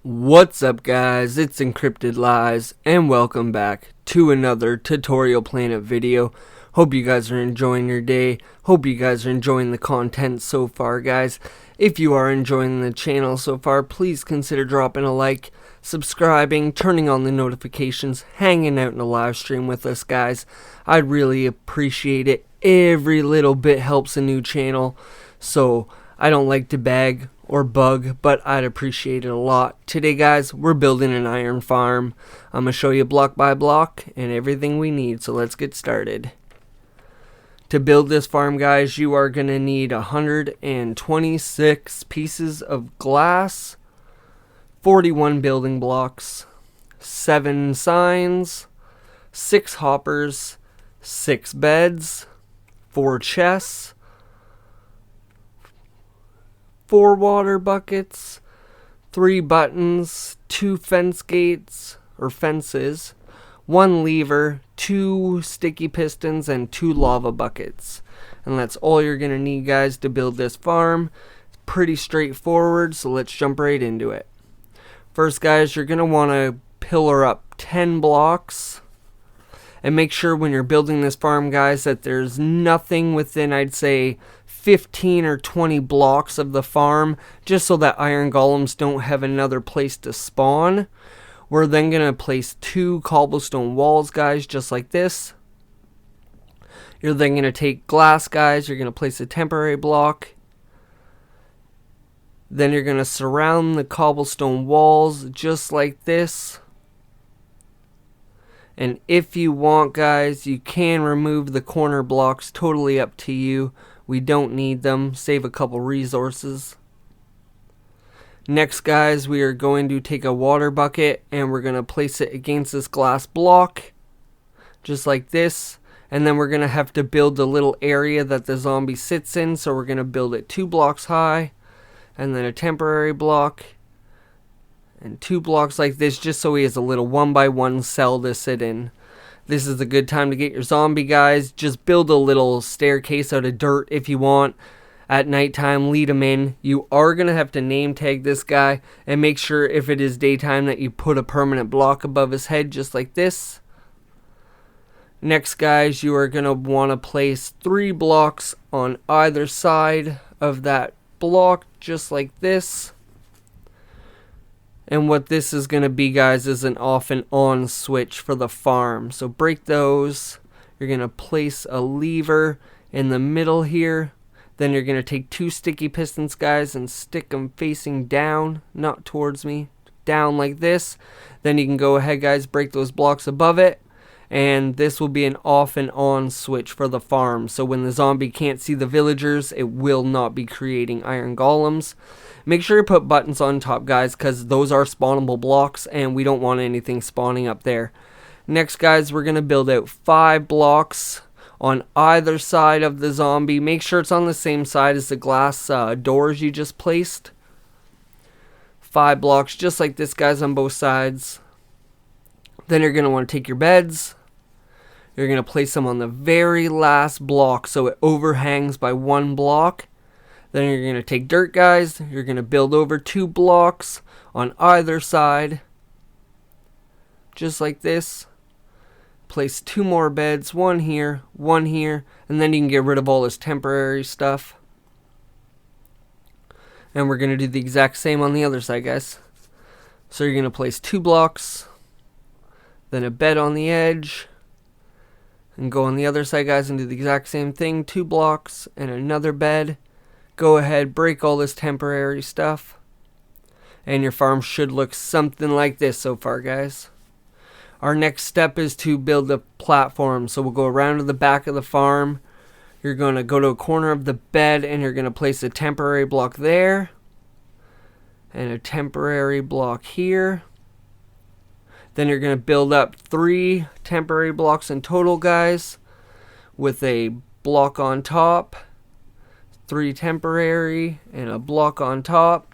What's up guys, it's Encrypted Lies and welcome back to another Tutorial Planet video. Hope you guys are enjoying your day. Hope you guys are enjoying the content so far guys. If you are enjoying the channel so far, please consider dropping a like, subscribing, turning on the notifications, hanging out in the live stream with us guys. I'd really appreciate it. Every little bit helps a new channel, so I don't like to beg or bug, but I'd appreciate it a lot. Today guys, we're building an iron farm. I'm going to show you block by block and everything we need, so let's get started. To build this farm guys, you are going to need 126 pieces of glass, 41 building blocks, 7 signs, 6 hoppers, 6 beds, 4 chests, 4 water buckets, 3 buttons, 2 fence gates or fences, 1 lever, 2 sticky pistons, and 2 lava buckets. And that's all you're going to need guys to build this farm. It's pretty straightforward, so let's jump right into it. First guys, you're going to want to pillar up 10 blocks. And make sure when you're building this farm guys that there's nothing within, I'd say, 15 or 20 blocks of the farm, just so that iron golems don't have another place to spawn. We're then going to place 2 cobblestone walls guys, just like this. You're then going to take glass guys, you're going to place a temporary block. Then you're going to surround the cobblestone walls just like this. And if you want guys, you can remove the corner blocks, totally up to you. We don't need them, save a couple resources. Next guys, we are going to take a water bucket and we're going to place it against this glass block, just like this. And then we're going to have to build the little area that the zombie sits in, so we're going to build it 2 blocks high, and then a temporary block, and 2 blocks like this, just so he has a little 1x1 cell to sit in. This is a good time to get your zombie guys. Just build a little staircase out of dirt if you want. At nighttime, lead him in. You are going to have to name tag this guy, and make sure if it is daytime that you put a permanent block above his head, just like this. Next guys, you are going to want to place 3 blocks on either side of that block, just like this. And what this is going to be guys is an off and on switch for the farm. So break those. You're going to place a lever in the middle here. Then you're going to take 2 sticky pistons guys and stick them facing down, not towards me, down like this. Then you can go ahead guys, break those blocks above it. And this will be an off and on switch for the farm. So when the zombie can't see the villagers, it will not be creating iron golems. Make sure you put buttons on top guys, because those are spawnable blocks and we don't want anything spawning up there. Next guys, we're going to build out 5 blocks on either side of the zombie. Make sure it's on the same side as the glass doors you just placed. 5 blocks just like this guys on both sides. Then you're going to want to take your beds. You're going to place them on the very last block so it overhangs by 1 block. Then you're going to take dirt guys. You're going to build over 2 blocks on either side, just like this. Place 2 more beds, 1 here, 1 here, and then you can get rid of all this temporary stuff. And we're going to do the exact same on the other side guys. So you're going to place 2 blocks, then a bed on the edge, and go on the other side guys and do the exact same thing. 2 blocks and another bed. Go ahead, break all this temporary stuff, and your farm should look something like this so far guys. Our next step is to build a platform. So we'll go around to the back of the farm. You're going to go to a corner of the bed and you're going to place a temporary block there and a temporary block here. Then you're going to build up 3 temporary blocks in total guys, with a block on top, 3 temporary, and a block on top.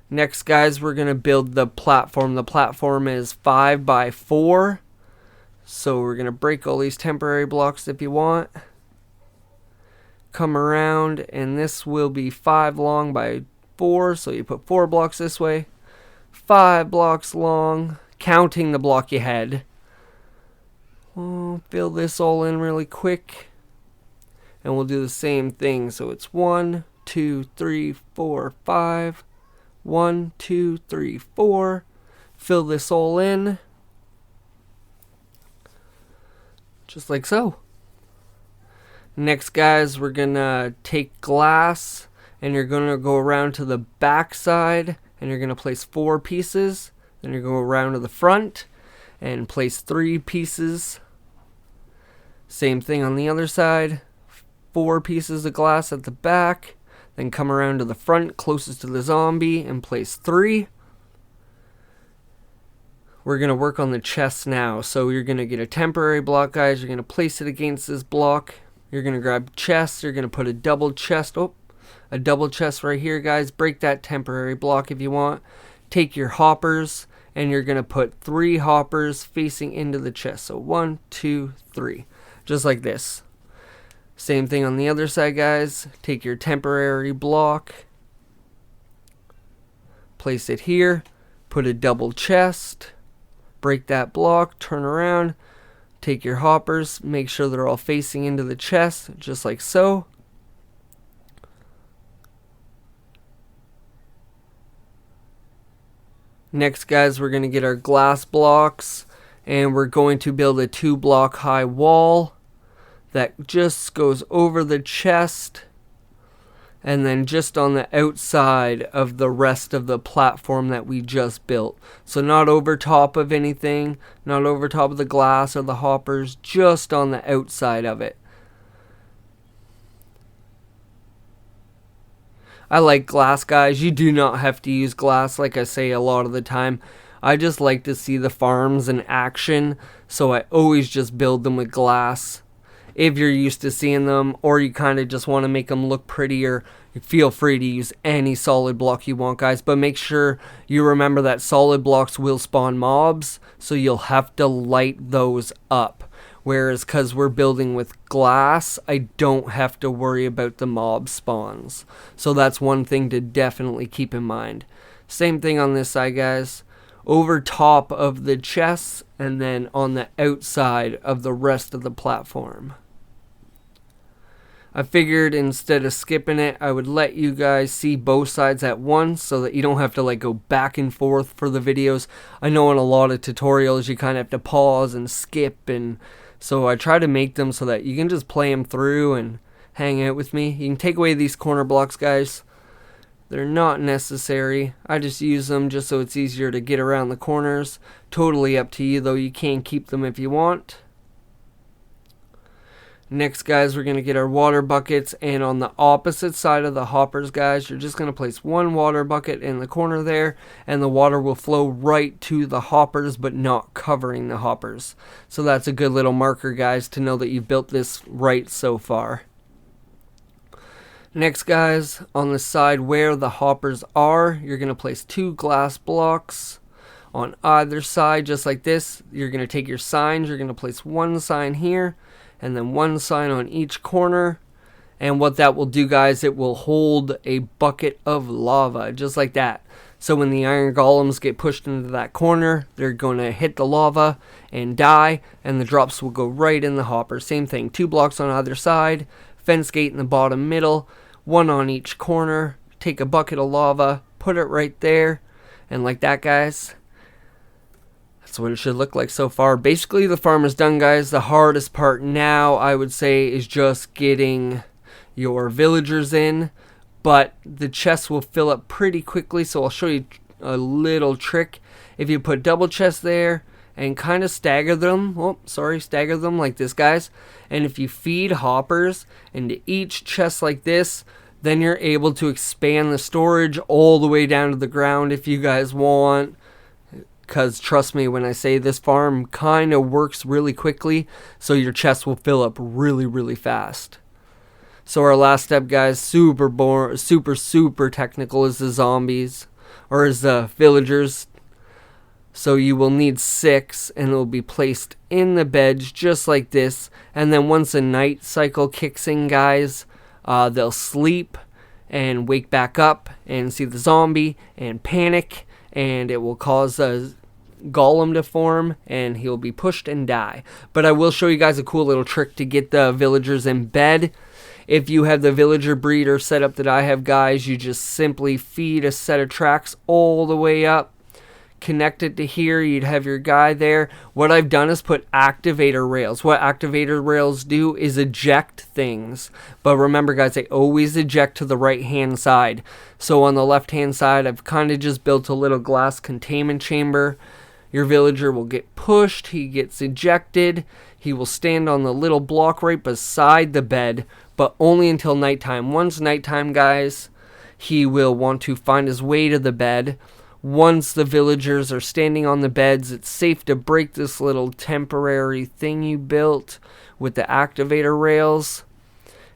Next guys, we're going to build the platform. The platform is 5x4. So we're going to break all these temporary blocks if you want. Come around, and this will be 5 long by 4, so you put 4 blocks this way, 5 blocks long, counting the block you had. We'll fill this all in really quick, and we'll do the same thing. So it's 1, 2, 3, 4, 5. 1, 2, 3, 4. Fill this all in, just like so. Next, guys, we're gonna take glass, and you're gonna go around to the back side, and you're gonna place 4 pieces. Then you're gonna go around to the front and place 3 pieces. Same thing on the other side. 4 pieces of glass at the back. Then come around to the front closest to the zombie and place 3. We're going to work on the chest now. So you're going to get a temporary block, guys. You're going to place it against this block. You're going to grab chest. You're going to put a double chest. Oh, a double chest right here, guys. Break that temporary block if you want. Take your hoppers, and you're going to put 3 hoppers facing into the chest. So 1, 2, 3. Just like this. Same thing on the other side, guys. Take your temporary block, place it here, put a double chest, break that block, turn around, take your hoppers, make sure they're all facing into the chest, just like so. Next, guys, we're going to get our glass blocks, and we're going to build a 2-block high wall that just goes over the chest and then just on the outside of the rest of the platform that we just built. So not over top of anything, not over top of the glass or the hoppers, just on the outside of it. I like glass, guys. You do not have to use glass, like I say a lot of the time. I just like to see the farms in action, so I always just build them with glass. If you're used to seeing them, or you kind of just want to make them look prettier, feel free to use any solid block you want, guys. But make sure you remember that solid blocks will spawn mobs, so you'll have to light those up. Whereas, because we're building with glass, I don't have to worry about the mob spawns. So that's one thing to definitely keep in mind. Same thing on this side, guys. Over top of the chests, and then on the outside of the rest of the platform. I figured instead of skipping it, I would let you guys see both sides at once so that you don't have to like go back and forth for the videos. I know in a lot of tutorials you kind of have to pause and skip, and so I try to make them so that you can just play them through and hang out with me. You can take away these corner blocks, guys. They're not necessary. I just use them just so it's easier to get around the corners. Totally up to you, though. You can keep them if you want. Next, guys, we're going to get our water buckets, and on the opposite side of the hoppers, guys, you're just going to place 1 water bucket in the corner there, and the water will flow right to the hoppers, but not covering the hoppers. So that's a good little marker, guys, to know that you've built this right so far. Next, guys, on the side where the hoppers are, you're going to place 2 glass blocks on either side, just like this. You're going to take your signs, you're going to place 1 sign here, and then 1 sign on each corner. And what that will do, guys, it will hold a bucket of lava, just like that. So when the iron golems get pushed into that corner, they're going to hit the lava and die, and the drops will go right in the hopper. Same thing, 2 blocks on either side, fence gate in the bottom middle, 1 on each corner. Take a bucket of lava, put it right there, and like that, guys. That's what it should look like so far. Basically, the farm is done, guys. The hardest part now, I would say, is just getting your villagers in. But the chests will fill up pretty quickly, so I'll show you a little trick. If you put double chests there and kind of stagger them, stagger them like this, guys. And if you feed hoppers into each chest like this, then you're able to expand the storage all the way down to the ground if you guys want. Because trust me when I say this farm kind of works really quickly, so your chests will fill up really, really fast. So our last step, guys, super technical, is the zombies, or is the villagers. So you will need 6, and it will be placed in the beds just like this. And then once a night cycle kicks in, guys, they'll sleep and wake back up and see the zombie and panic. and it will cause a golem to form, and he'll be pushed and die. But I will show you guys a cool little trick to get the villagers in bed. If you have the villager breeder set up that I have, guys, you just simply feed a set of tracks all the way up, connect it to here. You'd have your guy there. What I've done is put activator rails. What activator rails do is eject things. But remember, guys, they always eject to the right hand side. So on the left hand side, I've kind of just built a little glass containment chamber. Your villager will get pushed. He gets ejected. He will stand on the little block right beside the bed, but only until nighttime. Once nighttime, guys, he will want to find his way to the bed. Once the villagers are standing on the beds, it's safe to break this little temporary thing you built with the activator rails,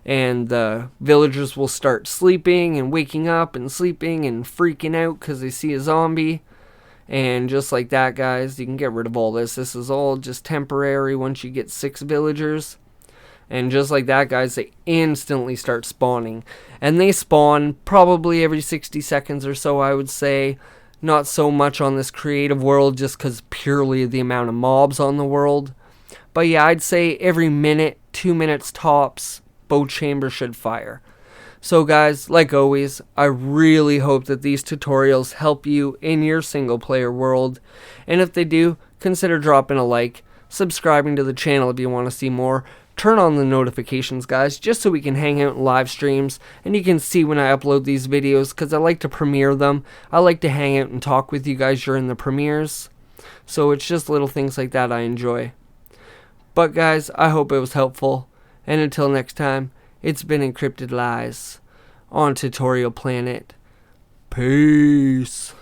and the villagers will start sleeping and waking up and sleeping and freaking out because they see a zombie. And just like that, guys, you can get rid of all this. This is all just temporary once you get 6 villagers. And just like that, guys, they instantly start spawning. And they spawn probably every 60 seconds or so, I would say. Not so much on this creative world just because purely the amount of mobs on the world. But yeah, I'd say every minute, 2 minutes tops, both chambers should fire. So guys, like always, I really hope that these tutorials help you in your single player world. And if they do, consider dropping a like, subscribing to the channel if you want to see more. Turn on the notifications, guys, just so we can hang out in live streams and you can see when I upload these videos, because I like to premiere them. I like to hang out and talk with you guys during the premieres. So it's just little things like that I enjoy. But guys, I hope it was helpful. And until next time, it's been Encrypted Lies on Tutorial Planet. Peace.